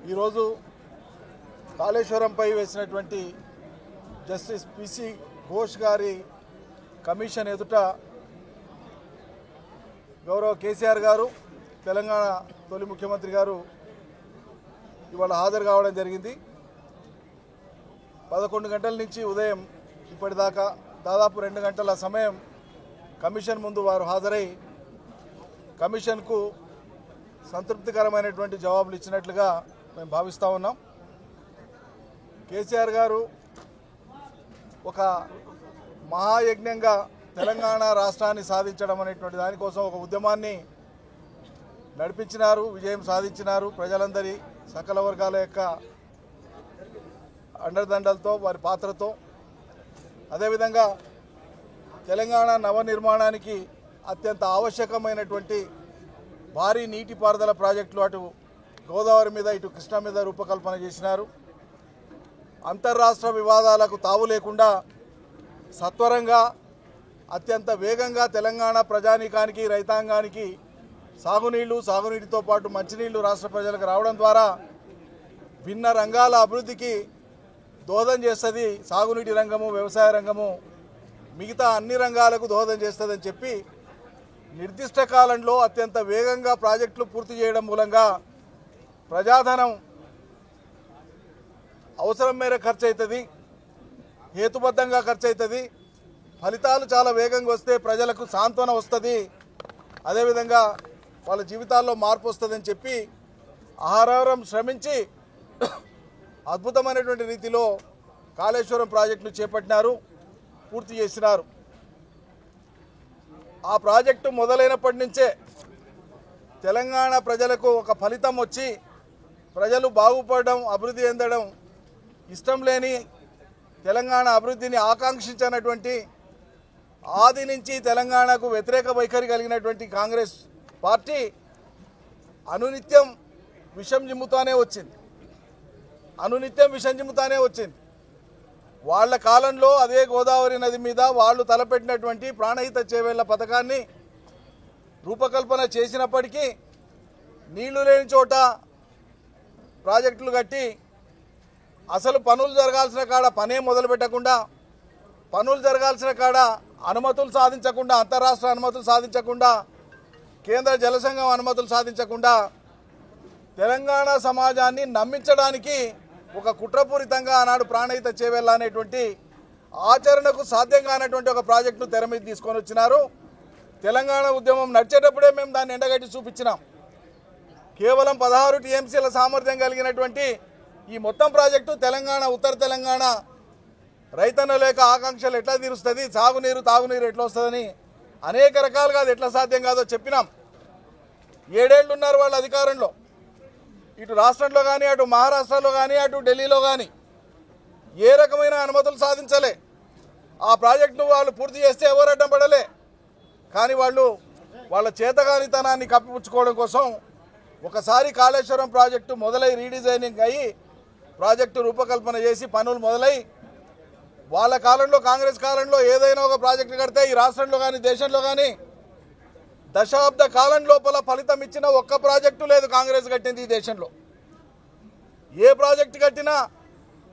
ఈరోజు కాళేశ్వరంపై వేసినటువంటి justice PC Ghosh గారి కమిషన్ ఎదుట గౌరవ కేసీఆర్ గారు తెలంగాణ తొలి ముఖ్యమంత్రి గారు ఇవాళ హాజరు కావడం జరిగింది. 11 గంటల నుంచి ఉదయం ఇప్పటిదాకా దాదాపు 2 గంటల సమయం కమిషన్ ముందు వారు హాజరై కమిషన్కు సంతృప్తికరమైనటువంటి జవాబులు ఇచ్చినట్లుగా మేము భావిస్తూ ఉన్నాం. కేసీఆర్ గారు ఒక మహాయజ్ఞంగా తెలంగాణ రాష్ట్రాన్ని సాధించడం అనేటువంటి దానికోసం ఒక ఉద్యమాన్ని నడిపించినారు, విజయం సాధించినారు. ప్రజలందరి సకల వర్గాల యొక్క అండదండలతో వారి పాత్రతో అదేవిధంగా తెలంగాణ నవనిర్మాణానికి అత్యంత ఆవశ్యకమైనటువంటి భారీ నీటిపారుదల ప్రాజెక్టులు అటు గోదావరి మీద ఇటు కృష్ణా మీద రూపకల్పన చేసినారు. అంతర్రాష్ట్ర వివాదాలకు తావు లేకుండా సత్వరంగా అత్యంత వేగంగా తెలంగాణ ప్రజానీకానికి రైతాంగానికి సాగునీటితో పాటు మంచినీళ్లు రాష్ట్ర ప్రజలకు రావడం ద్వారా భిన్న రంగాల అభివృద్ధికి దోహదం చేస్తుంది. సాగునీటి రంగము, వ్యవసాయ రంగము మిగతా అన్ని రంగాలకు దోహదం చేస్తుందని చెప్పి నిర్దిష్ట కాలంలో అత్యంత వేగంగా ప్రాజెక్టులు పూర్తి చేయడం మూలంగా ప్రజాధనం అవసరం మేర ఖర్చు అవుతుంది, హేతుబద్ధంగా ఖర్చు అవుతుంది, ఫలితాలు చాలా వేగంగా వస్తే ప్రజలకు సాంత్వన వస్తుంది, అదేవిధంగా వాళ్ళ జీవితాల్లో మార్పు వస్తుందని చెప్పి ఆహారం శ్రమించి అద్భుతమైనటువంటి రీతిలో కాళేశ్వరం ప్రాజెక్టును చేపట్టినారు, పూర్తి చేసినారు. ఆ ప్రాజెక్టు మొదలైనప్పటి నుంచే తెలంగాణ ప్రజలకు ఒక ఫలితం వచ్చి ప్రజలు బాగుపడడం, అభివృద్ధి చెందడం ఇష్టం లేని తెలంగాణ అభివృద్ధిని ఆకాంక్షించినటువంటి ఆది నుంచి తెలంగాణకు వ్యతిరేక వైఖరి కలిగినటువంటి కాంగ్రెస్ పార్టీ అనునిత్యం విషం జిమ్ముతానే వచ్చింది. వాళ్ళ కాలంలో అదే గోదావరి నది మీద వాళ్ళు తలపెట్టినటువంటి ప్రాణహిత చేవేళ్ల పథకాన్ని రూపకల్పన చేసినప్పటికీ నీళ్లు లేని చోట ప్రాజెక్టులు కట్టి అసలు పనులు జరగాల్సిన కాడ పనే మొదలు పెట్టకుండా, పనులు జరగాల్సిన కాడ అనుమతులు సాధించకుండా, అంతర్రాష్ట్ర అనుమతులు సాధించకుండా, కేంద్ర జలసంఘం అనుమతులు సాధించకుండా తెలంగాణ సమాజాన్ని నమ్మించడానికి ఒక కుట్రపూరితంగా ఆనాడు ప్రాణహిత చేవేళ్ళ అనేటువంటి ఆచరణకు సాధ్యం కానటువంటి ఒక ప్రాజెక్టును తెర మీద తీసుకొని వచ్చినారు. తెలంగాణ ఉద్యమం నడిచేటప్పుడే మేము దాన్ని ఎండగట్టి చూపించినాం. కేవలం 16 టీఎంసీల సామర్థ్యం కలిగినటువంటి ఈ మొత్తం ప్రాజెక్టు తెలంగాణ, ఉత్తర తెలంగాణ రైతన్నల యొక్క ఆకాంక్షలు ఎట్లా తీరుస్తుంది, సాగునీరు తాగునీరు ఎట్లా వస్తుందని అనేక రకాలుగా అది ఎట్లా సాధ్యం కాదో చెప్పినాం. 7 ఏళ్ళు ఉన్నారు వాళ్ళు అధికారంలో. ఇటు రాష్ట్రంలో కానీ, అటు మహారాష్ట్రలో కానీ, అటు ఢిల్లీలో కానీ ఏ రకమైన అనుమతులు సాధించలే. ఆ ప్రాజెక్టును వాళ్ళు పూర్తి చేస్తే ఎవరు అడ్డం పడలే. కానీ వాళ్ళు వాళ్ళ చేతగానితనాన్ని కప్పిపుచ్చుకోవడం కోసం ఒకసారి కాళేశ్వరం ప్రాజెక్టు మొదలై రీడిజైనింగ్ అయ్యి ప్రాజెక్టు రూపకల్పన చేసి పనులు మొదలై వాళ్ళ కాలంలో, కాంగ్రెస్ కాలంలో ఏదైనా ఒక ప్రాజెక్టు కడితే ఈ రాష్ట్రంలో కానీ దేశంలో కానీ దశాబ్ద కాలం లోపల ఫలితం ఇచ్చిన ఒక్క ప్రాజెక్టు లేదు కాంగ్రెస్ కట్టింది ఈ దేశంలో. ఏ ప్రాజెక్టు కట్టినా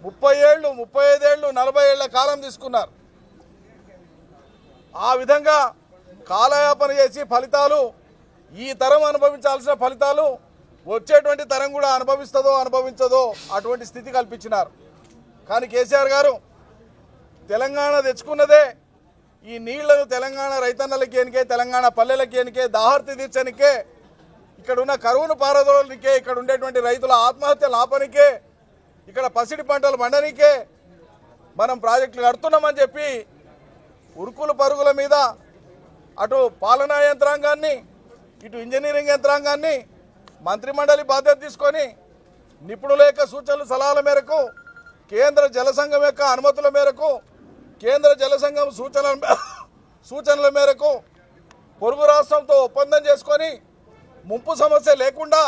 30 ఏళ్ళు, 35 ఏళ్ళు, 40 ఏళ్ల కాలం తీసుకున్నారు. ఆ విధంగా కాలయాపన చేసి ఫలితాలు ఈ తరం అనుభవించాల్సిన ఫలితాలు వచ్చేటువంటి తరం కూడా అనుభవించదో అటువంటి స్థితి కల్పించినారు. కానీ కేసీఆర్ గారు తెలంగాణ తెచ్చుకున్నదే ఈ నీళ్లను తెలంగాణ రైతన్నలకి ఎనికే, తెలంగాణ పల్లెలకి ఎనికే, దాహర్తి తీర్చనికే, ఇక్కడ ఉన్న కరువును పారదోలనికే, ఇక్కడ ఉండేటువంటి రైతుల ఆత్మహత్యలు ఆపనికే, ఇక్కడ పసిడి పంటలు పండనికే మనం ప్రాజెక్టులు కడుతున్నామని చెప్పి ఉరుకులు పరుగుల మీద అటు పాలనా యంత్రాంగాన్ని, ఇటు ఇంజనీరింగ్ యంత్రాంగాన్ని మంత్రిమండలి బాధ్యత తీసుకొని నిపుణుల యొక్క సూచనలు సలహాల మేరకు, కేంద్ర జలసంఘం యొక్క అనుమతుల మేరకు, కేంద్ర జలసంఘం సూచనల మేరకు పొరుగు రాష్ట్రంతో ఒప్పందం చేసుకొని ముంపు సమస్య లేకుండా,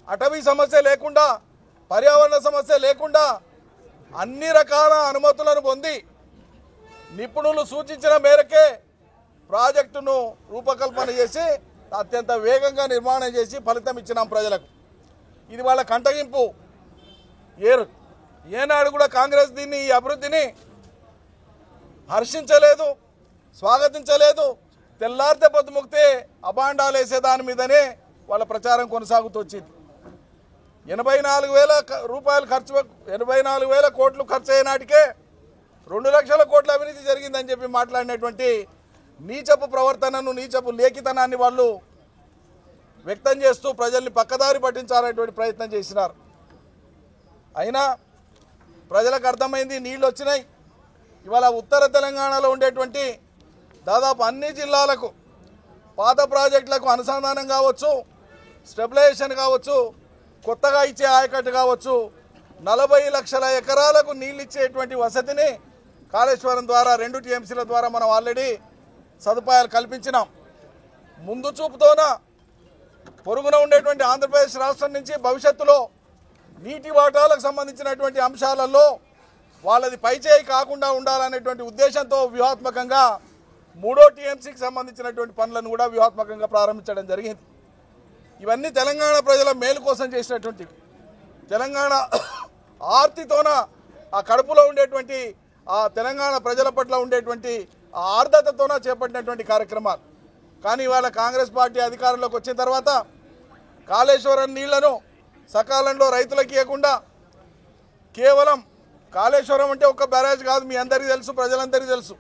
అటవీ సమస్య లేకుండా, పర్యావరణ సమస్య లేకుండా అన్ని రకాల అనుమతులను పొంది నిపుణులు సూచించిన మేరకే ప్రాజెక్టును రూపకల్పన చేసి అత్యంత వేగంగా నిర్మాణం చేసి ఫలితం ఇచ్చినాం ప్రజలకు. ఇది వాళ్ళ కంటగింపు. ఏనాడు కూడా కాంగ్రెస్ దీన్ని ఈ అభివృద్ధిని హర్షించలేదు, స్వాగతించలేదు. తెల్లారితే పొద్దుముక్తే అబాండాలు వేసే దాని మీదనే వాళ్ళ ప్రచారం కొనసాగుతూ వచ్చింది. 84,000 రూపాయలు 84,000 కోట్లు ఖర్చు అయినాటికే 2 లక్షల కోట్ల అవినీతి జరిగిందని చెప్పి మాట్లాడినటువంటి నీచపు ప్రవర్తనను, నీచపు లేఖితనాన్ని వాళ్ళు వ్యక్తం చేస్తూ ప్రజల్ని పక్కదారి పట్టించాలనేటువంటి ప్రయత్నం చేసినారు. అయినా ప్రజలకు అర్థమైంది, నీళ్ళు వచ్చినాయి. ఇవాళ ఉత్తర తెలంగాణలో ఉండేటువంటి దాదాపు అన్ని జిల్లాలకు పాత ప్రాజెక్టులకు అనుసంధానం కావచ్చు, స్టెబిలైజేషన్ కావచ్చు, కొత్తగా ఇచ్చే ఆయకట్టు కావచ్చు, 40 లక్షల ఎకరాలకు నీళ్ళు ఇచ్చేటువంటి వసతిని కాళేశ్వరం ద్వారా 2 టీఎంసీల ద్వారా మనం ఆల్రెడీ సదుపాయాలు కల్పించినాం. ముందు చూపుతోన పొరుగున ఉండేటువంటి ఆంధ్రప్రదేశ్ రాష్ట్రం నుంచి భవిష్యత్తులో నీటి వాటాలకు సంబంధించినటువంటి అంశాలలో వాళ్ళది పైచేయి కాకుండా ఉండాలనేటువంటి ఉద్దేశంతో వ్యూహాత్మకంగా 3వ టీఎంసీకి సంబంధించినటువంటి పనులను కూడా వ్యూహాత్మకంగా ప్రారంభించడం జరిగింది. ఇవన్నీ తెలంగాణ ప్రజల మేలు కోసం చేసినటువంటివి. తెలంగాణ ఆర్తితోన ఆ కడుపులో ఉండేటువంటి ఆ తెలంగాణ ప్రజల పట్ల ఉండేటువంటి ఆ ఆర్ద్రతతోన చేపట్టినటువంటి కార్యక్రమాలు. కానీ ఇవాళ కాంగ్రెస్ పార్టీ అధికారంలోకి వచ్చిన తర్వాత కాళేశ్వరం నీళ్లను సకాలంలో రైతులకు ఇవ్వకుండా కేవలం కాళేశ్వరం అంటే ఒక బ్యారేజ్ కాదు, మీ అందరికీ తెలుసు, ప్రజలందరికీ తెలుసు.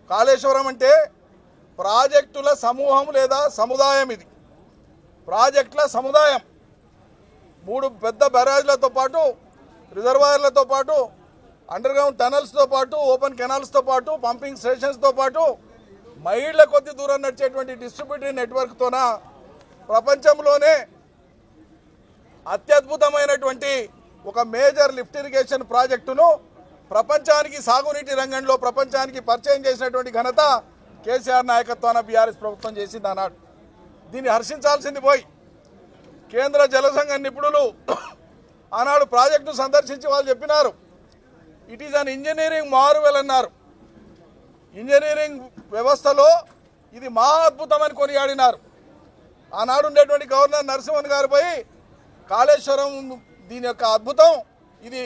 కాళేశ్వరం అంటే ప్రాజెక్టుల సమూహం లేదా సముదాయం. ఇది ప్రాజెక్టుల సముదాయం. 3 పెద్ద బ్యారేజ్లతో పాటు, రిజర్వాయర్లతో పాటు, అండర్గ్రౌండ్ టనల్స్తో పాటు, ఓపెన్ కెనాల్స్తో పాటు, పంపింగ్ స్టేషన్స్తో పాటు మైళ్ళ కొద్ది దూరం నడిచేటువంటి డిస్ట్రిబ్యూటరీ నెట్వర్క్తోన ప్రపంచంలోనే అత్యద్భుతమైనటువంటి ఒక మేజర్ లిఫ్ట్ ఇరిగేషన్ ప్రాజెక్టును ప్రపంచానికి సాగునీటి రంగంలో ప్రపంచానికి పరిచయం చేసినటువంటి ఘనత కేసీఆర్ నాయకత్వాన బీఆర్ఎస్ ప్రభుత్వం చేసింది అన్నాడు. దీన్ని హర్షించాల్సింది పోయి కేంద్ర జలసంఘ నిపుణులు ఆనాడు ప్రాజెక్టును సందర్శించి వాళ్ళు చెప్పినారు, it is an engineering Marvel అన్నారు. ఇంజనీరింగ్ వ్యవస్థలో ఇది మా అద్భుతమని కొనియాడినారు. ఆనాడు ఉండేటువంటి గవర్నర్ నరసింహన్ గారు పోయి కాళేశ్వరం దీని యొక్క అద్భుతం, ఇది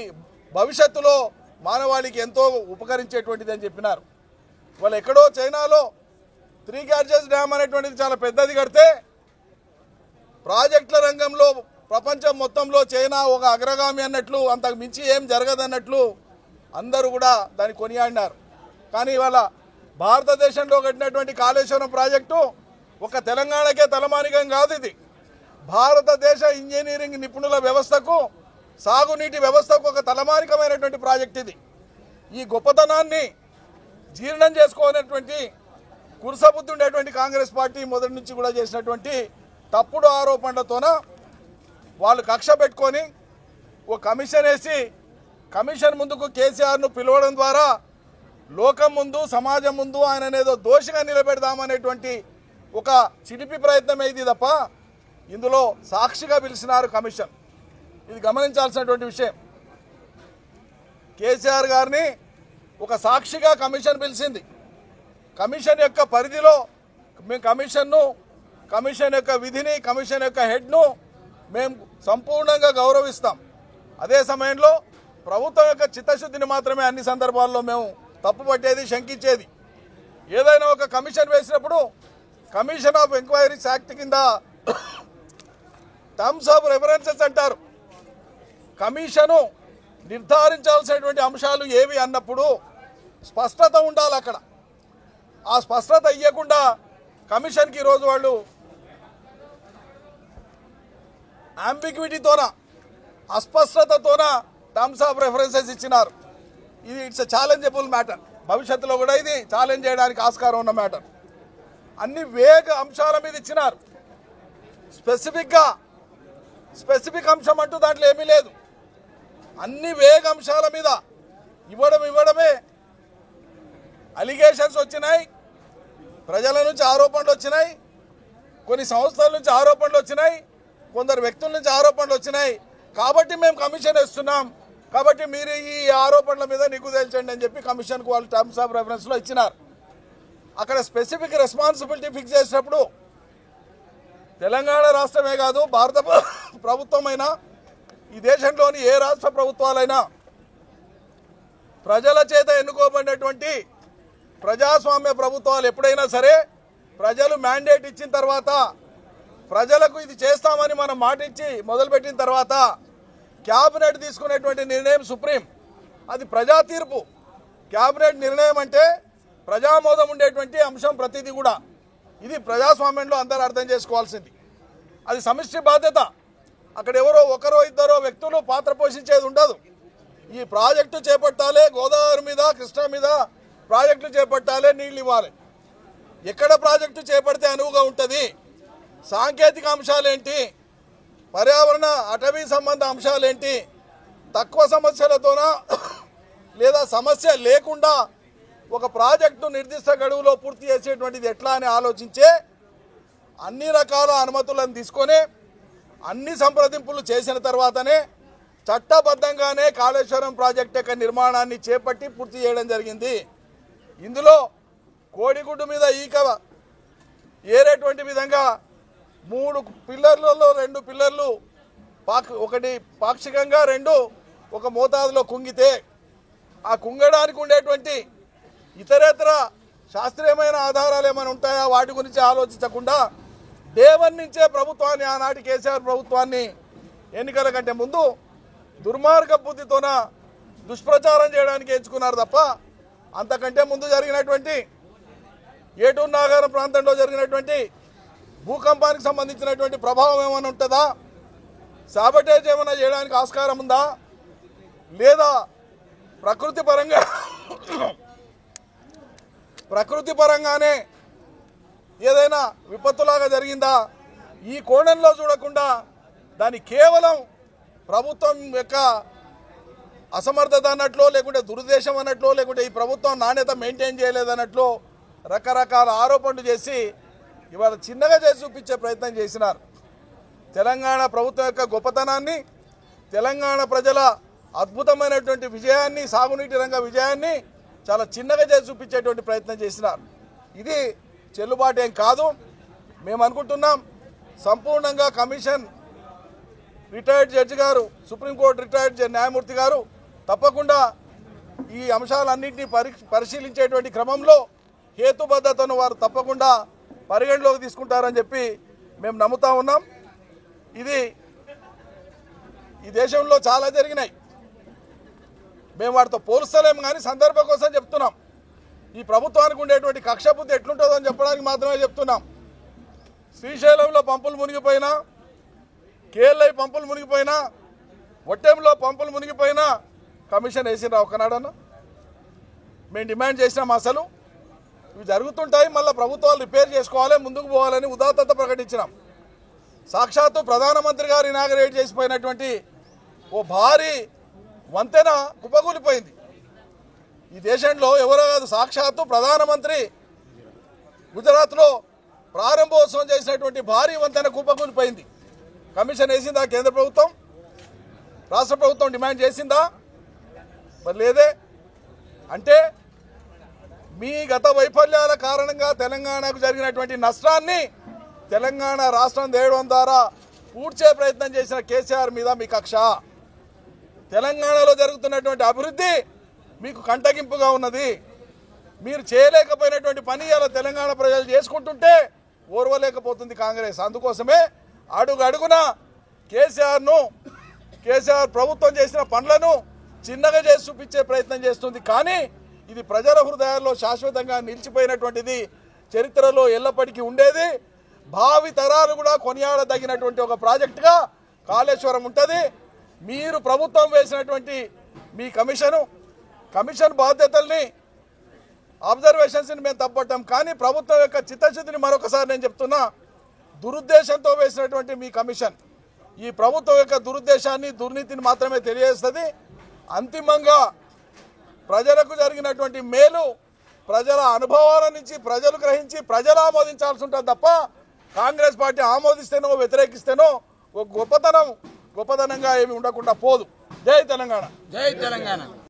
భవిష్యత్తులో మానవాళికి ఎంతో ఉపకరించేటువంటిది అని చెప్పినారు. వాళ్ళు ఎక్కడో చైనాలో 3 గ్యార్జెస్ డ్యామ్ అనేటువంటిది చాలా పెద్దది కడితే ప్రాజెక్టుల రంగంలో ప్రపంచం మొత్తంలో చైనా ఒక అగ్రగామి అన్నట్లు, అంతకు మించి ఏం జరగదన్నట్లు అందరూ కూడా దాన్ని కొనియాడినారు. కానీ ఇవాళ భారతదేశంలో కట్టినటువంటి కాళేశ్వరం ప్రాజెక్టు ఒక తెలంగాణకే తలమానికం కాదు. ఇది భారతదేశ ఇంజనీరింగ్ నిపుణుల వ్యవస్థకు, సాగునీటి వ్యవస్థకు ఒక తలమానికమైనటువంటి ప్రాజెక్ట్ ఇది. ఈ గొప్పతనాన్ని జీర్ణం చేసుకోనటువంటి కురుసబుద్ధి ఉండేటువంటి కాంగ్రెస్ పార్టీ మొదటి నుంచి కూడా చేసినటువంటి తప్పుడు ఆరోపణలతోన వాళ్ళు కక్ష పెట్టుకొని ఓ కమిషన్ వేసి కమిషన్ ముందుకు కేసీఆర్ను పిలవడం ద్వారా లోకం ముందు, సమాజం ముందు ఆయననేదో దోషిగా నిలబెడదామనేటువంటి ఒక చిలిపి ప్రయత్నం అయింది తప్ప ఇందులో సాక్షిగా పిలిచినారు కమిషన్. ఇది గమనించాల్సినటువంటి విషయం. కేసీఆర్ గారిని ఒక సాక్షిగా కమిషన్ పిలిచింది. కమిషన్ యొక్క పరిధిలో మేము కమిషన్ యొక్క విధిని, కమిషన్ యొక్క హెడ్ను మేము సంపూర్ణంగా గౌరవిస్తాం. అదే సమయంలో ప్రభుత్వం యొక్క చిత్తశుద్ధిని మాత్రమే అన్ని సందర్భాల్లో మేము తప్పుపట్టేది, శంకించేది. ఏదైనా ఒక కమిషన్ వేసినప్పుడు కమిషన్ ఆఫ్ ఎంక్వైరీస్ యాక్ట్ కింద టర్మ్స్ ఆఫ్ రెఫరెన్సెస్ అంటారు. కమిషను నిర్ధారించాల్సినటువంటి అంశాలు ఏవి అన్నప్పుడు స్పష్టత ఉండాలి అక్కడ. ఆ స్పష్టత ఇవ్వకుండా కమిషన్కి ఈరోజు వాళ్ళు అంబిగ్విటీతోన, అస్పష్టతతోన టర్మ్స్ ఆఫ్ రెఫరెన్సెస్ ఇచ్చినారు. ఇది ఇట్స్ ఎ ఛాలెంజబుల్ మ్యాటర్. భవిష్యత్తులో కూడా ఇది ఛాలెంజ్ చేయడానికి ఆస్కారం ఉన్న మ్యాటర్. అన్ని వేగ అంశాల మీద ఇచ్చినారు. స్పెసిఫిక్ అంశం అంటూ దాంట్లో ఏమీ లేదు. అన్ని వేగ అంశాల మీద ఇవ్వడమే. అలిగేషన్స్ వచ్చినాయి, ప్రజల నుంచి ఆరోపణలు వచ్చినాయి, కొన్ని సంస్థల నుంచి ఆరోపణలు వచ్చినాయి, కొందరు వ్యక్తుల నుంచి ఆరోపణలు వచ్చినాయి. కాబట్టి మేము కమిషన్ ఇస్తున్నాం, కాబట్టి మీరు ఈ ఆరోపణల మీద నిగ్గు తేల్చండి అని చెప్పి కమిషన్కు వాళ్ళు టర్మ్స్ ఆఫ్ రెఫరెన్స్లో ఇచ్చినారు. అక్కడ స్పెసిఫిక్ రెస్పాన్సిబిలిటీ ఫిక్స్ చేసినప్పుడు తెలంగాణ రాష్ట్రమే కాదు, భారత ప్రభుత్వమైనా ఈ దేశంలోని ఏ రాష్ట్ర ప్రభుత్వాలైనా ప్రజల చేత ఎన్నుకోబడినటువంటి ప్రజాస్వామ్య ప్రభుత్వాలు ఎప్పుడైనా సరే ప్రజలు మ్యాండేట్ ఇచ్చిన తర్వాత ప్రజలకు ఇది చేస్తామని మనం మాట ఇచ్చి మొదలుపెట్టిన తర్వాత క్యాబినెట్ తీసుకునేటువంటి నిర్ణయం సుప్రీం, అది ప్రజా తీర్పు. క్యాబినెట్ నిర్ణయం అంటే ప్రజామోదం ఉండేటువంటి అంశం ప్రతిదీ కూడా. ఇది ప్రజాస్వామ్యంలో అందరూ అర్థం చేసుకోవాల్సింది. అది సమిష్టి బాధ్యత. అక్కడ ఎవరో ఒకరో ఇద్దరో వ్యక్తులు పాత్ర పోషించేది ఉండదు. ఈ ప్రాజెక్టు చేపట్టాలి, గోదావరి మీద కృష్ణా మీద ప్రాజెక్టులు చేపట్టాలి, నీళ్ళు ఇవ్వాలి. ఎక్కడ ప్రాజెక్టు చేపడితే అనువుగా ఉంటుంది, సాంకేతిక అంశాలేంటి, పర్యావరణ అటవీ సంబంధ అంశాలేంటి, తక్కువ సమస్యలతోనా లేదా సమస్య లేకుండా ఒక ప్రాజెక్టు నిర్దిష్ట గడువులో పూర్తి చేసేటువంటిది ఎట్లా అని ఆలోచించే అన్ని రకాల అనుమతులను తీసుకొని అన్ని సంప్రదింపులు చేసిన తర్వాతనే చట్టబద్ధంగానే కాళేశ్వరం ప్రాజెక్టు యొక్క నిర్మాణాన్ని చేపట్టి పూర్తి చేయడం జరిగింది. ఇందులో కోడిగుడ్డు మీద ఈక ఏరేటువంటి విధంగా 3 పిల్లర్లలో 2 పిల్లర్లు ఒకటి పాక్షికంగా 2 ఒక మోతాదులో కుంగితే ఆ కుంగడానికి ఉండేటువంటి ఇతరేతర శాస్త్రీయమైన ఆధారాలు ఏమైనా ఉంటాయా వాటి గురించి ఆలోచించకుండా దేవన్ నుంచే ప్రభుత్వాన్ని, ఆనాటి కేసీఆర్ ప్రభుత్వాన్ని ఎన్నికల కంటే ముందు దుర్మార్గ బుద్ధితోన దుష్ప్రచారం చేయడానికి ఎంచుకున్నారు తప్ప అంతకంటే ముందు జరిగినటువంటి ఏటూరు నాగారం ప్రాంతంలో జరిగినటువంటి భూకంపానికి సంబంధించినటువంటి ప్రభావం ఏమైనా ఉంటుందా, సాబటేజ్ ఏమైనా చేయడానికి ఆస్కారం ఉందా, లేదా ప్రకృతి పరంగానే ఏదైనా విపత్తులాగా జరిగిందా, ఈ కోణంలో చూడకుండా దాన్ని కేవలం ప్రభుత్వం యొక్క అసమర్థత అన్నట్లో, లేకుంటే దురుద్దేశం అన్నట్లో, లేకుంటే ఈ ప్రభుత్వం నాణ్యత మెయింటైన్ చేయలేదన్నట్లో రకరకాల ఆరోపణలు చేసి ఇవాళ చిన్నగా చేసి చూపించే ప్రయత్నం చేసినారు. తెలంగాణ ప్రభుత్వం యొక్క గొప్పతనాన్ని, తెలంగాణ ప్రజల అద్భుతమైనటువంటి విజయాన్ని, సాగునీటి రంగ విజయాన్ని చాలా చిన్నగా చేసి చూపించేటువంటి ప్రయత్నం చేసినారు. ఇది చెల్లుబాటు ఏం కాదు. మేము అనుకుంటున్నాం సంపూర్ణంగా కమిషన్ రిటైర్డ్ జడ్జి గారు, సుప్రీంకోర్టు రిటైర్డ్ న్యాయమూర్తి గారు తప్పకుండా ఈ అంశాలన్నింటినీ పరిశీలించేటువంటి క్రమంలో హేతుబద్ధతను వారు తప్పకుండా పరిగణలోకి తీసుకుంటారని చెప్పి మేము నమ్ముతా ఉన్నాం. ఇది ఈ దేశంలో చాలా జరిగినాయి, మేము వాటితో పోలుస్తలేము, కానీ సందర్భం కోసం చెప్తున్నాం. ఈ ప్రభుత్వానికి ఉండేటువంటి కక్ష బుద్ధి ఎట్లుంటుందో అని చెప్పడానికి మాత్రమే చెప్తున్నాం. శ్రీశైలంలో పంపులు మునిగిపోయినా, కేఎల్ఐ పంపులు మునిగిపోయినా, ఒట్టెంలో పంపులు మునిగిపోయినా కమిషన్ వేసినా ఒకనాడన్నా మేము డిమాండ్ చేసినాం. అసలు ఇవి జరుగుతుంటాయి, మళ్ళీ ప్రభుత్వాలు రిపేర్ చేసుకోవాలి, ముందుకు పోవాలని ఉదాత్తత ప్రకటించినాం. సాక్షాత్తు ప్రధానమంత్రి గారు ఇనాగరేట్ చేసిపోయినటువంటి ఓ భారీ వంతెన కుప్పకూలిపోయింది. ఈ దేశంలో ఎవరో కాదు, సాక్షాత్తు ప్రధానమంత్రి గుజరాత్లో ప్రారంభోత్సవం చేసినటువంటి భారీ వంతెన కుప్పకూలిపోయింది. కమిషన్ వేసిందా కేంద్ర ప్రభుత్వం? రాష్ట్ర ప్రభుత్వం డిమాండ్ చేసిందా? మరి లేదే. అంటే మీ గత వైఫల్యాల కారణంగా తెలంగాణకు జరిగినటువంటి నష్టాన్ని తెలంగాణ రాష్ట్రం తేవడం ద్వారా పూడ్చే ప్రయత్నం చేసిన కేసీఆర్ మీద మీ కక్ష. తెలంగాణలో జరుగుతున్నటువంటి అభివృద్ధి మీకు కంటగింపుగా ఉన్నది. మీరు చేయలేకపోయినటువంటి పని అలా తెలంగాణ ప్రజలు చేసుకుంటుంటే ఓర్వలేకపోతుంది కాంగ్రెస్. అందుకోసమే అడుగడుగున కేసీఆర్ ప్రభుత్వం చేసిన పనులను చిన్నగా చేసి చూపించే ప్రయత్నం చేస్తుంది. కానీ ఇది ప్రజల హృదయాల్లో శాశ్వతంగా నిలిచిపోయినటువంటిది, చరిత్రలో ఎల్లప్పటికీ ఉండేది. భావి తరాలు కూడా కొనియాడదగినటువంటి ఒక ప్రాజెక్టుగా కాళేశ్వరం ఉంటుంది. మీరు ప్రభుత్వం వేసినటువంటి మీ కమిషన్ బాధ్యతల్ని, అబ్జర్వేషన్స్ని మేము తప్పట్టాం. కానీ ప్రభుత్వం యొక్క చిత్తశుద్ధిని మరొకసారి నేను చెప్తున్నా, దురుద్దేశంతో వేసినటువంటి మీ కమిషన్ ఈ ప్రభుత్వం యొక్క దురుద్దేశాన్ని, దుర్నీతిని మాత్రమే తెలియజేస్తుంది. అంతిమంగా ప్రజలకు జరిగినటువంటి మేలు ప్రజల అనుభవాల నుంచి ప్రజలు గ్రహించి ప్రజలు ఆమోదించాల్సి ఉంటుంది తప్ప కాంగ్రెస్ పార్టీ ఆమోదిస్తేనో వ్యతిరేకిస్తేనో ఒక గొప్పతనంగా ఏమి ఉండకుండా పోదు. జై తెలంగాణ. జై తెలంగాణ.